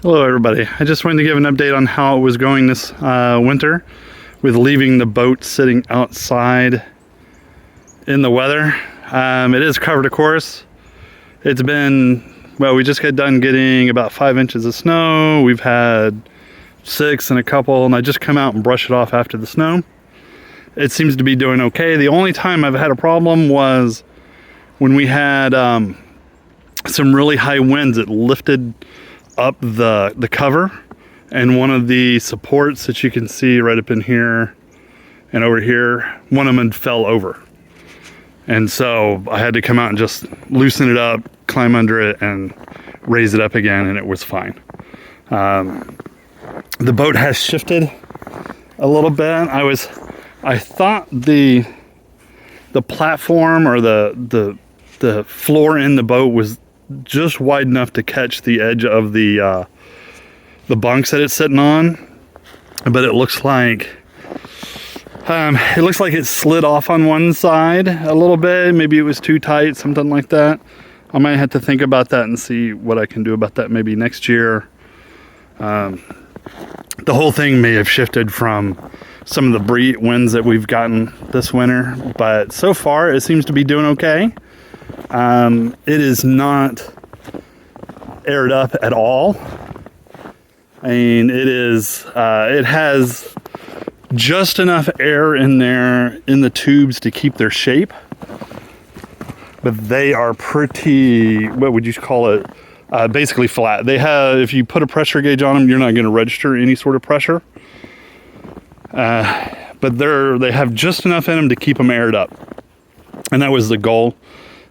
Hello everybody. I just wanted to give an update on how it was going this winter with leaving the boat sitting outside in the weather. It is covered, of course. It's been, well, we just got done getting about 5 inches of snow. We've had 6 and a couple, and I just come out and brush it off after the snow. It seems to be doing okay. The only time I've had a problem was when we had some really high winds. It lifted up the cover, and one of the supports that you can see right up in here and over here, one of them fell over, and so I had to come out and just loosen it up, climb under it, and raise it up again, and it was fine. The boat has shifted a little bit. I thought the platform or the floor in the boat was just wide enough to catch the edge of the bunks that it's sitting on, but it looks like it slid off on one side a little bit. Maybe it was too tight, something like that. I might have to think about that and see what I can do about that maybe next year. The whole thing may have shifted from some of the winds that we've gotten this winter, but so far it seems to be doing okay. It is not aired up at all. I mean, it has just enough air in there in the tubes to keep their shape, but they are pretty, what would you call it? Basically flat. They have, if you put a pressure gauge on them, you're not going to register any sort of pressure. But they have just enough in them to keep them aired up, and that was the goal.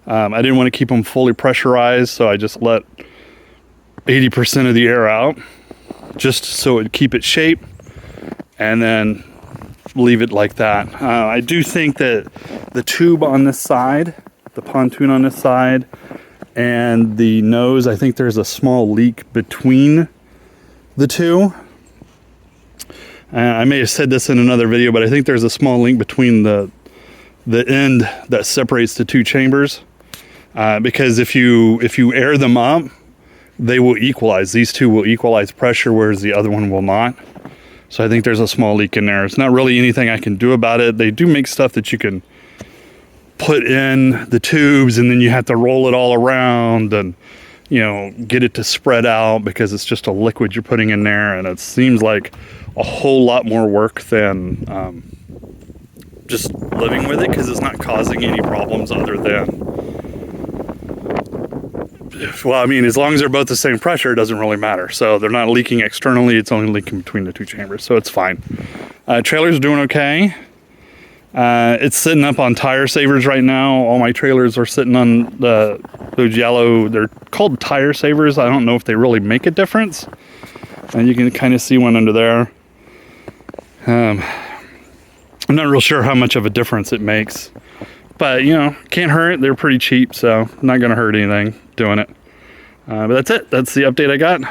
I didn't want to keep them fully pressurized, so I just let 80% of the air out, just so it would keep its shape, and then leave it like that. I do think that the tube on this side, the pontoon on this side, and the nose, I think there's a small leak between the two. I may have said this in another video, but I think there's a small link between the end that separates the two chambers. Because if you air them up, they will equalize. These two will equalize pressure, whereas the other one will not. So I think there's a small leak in there. It's not really anything I can do about it. They do make stuff that you can put in the tubes, and then you have to roll it all around and, you know, get it to spread out, because it's just a liquid you're putting in there, and it seems like a whole lot more work than just living with it, because it's not causing any problems other than, well, I mean, as long as they're both the same pressure, it doesn't really matter. So they're not leaking externally, it's only leaking between the two chambers, so it's fine. Trailer's doing okay. It's sitting up on tire savers right now. All my trailers are sitting on those yellow, they're called tire savers. I don't know if they really make a difference. And you can kind of see one under there. I'm not real sure how much of a difference it makes, but, you know, can't hurt. They're pretty cheap, so not going to hurt anything doing it. But that's it. That's the update I got.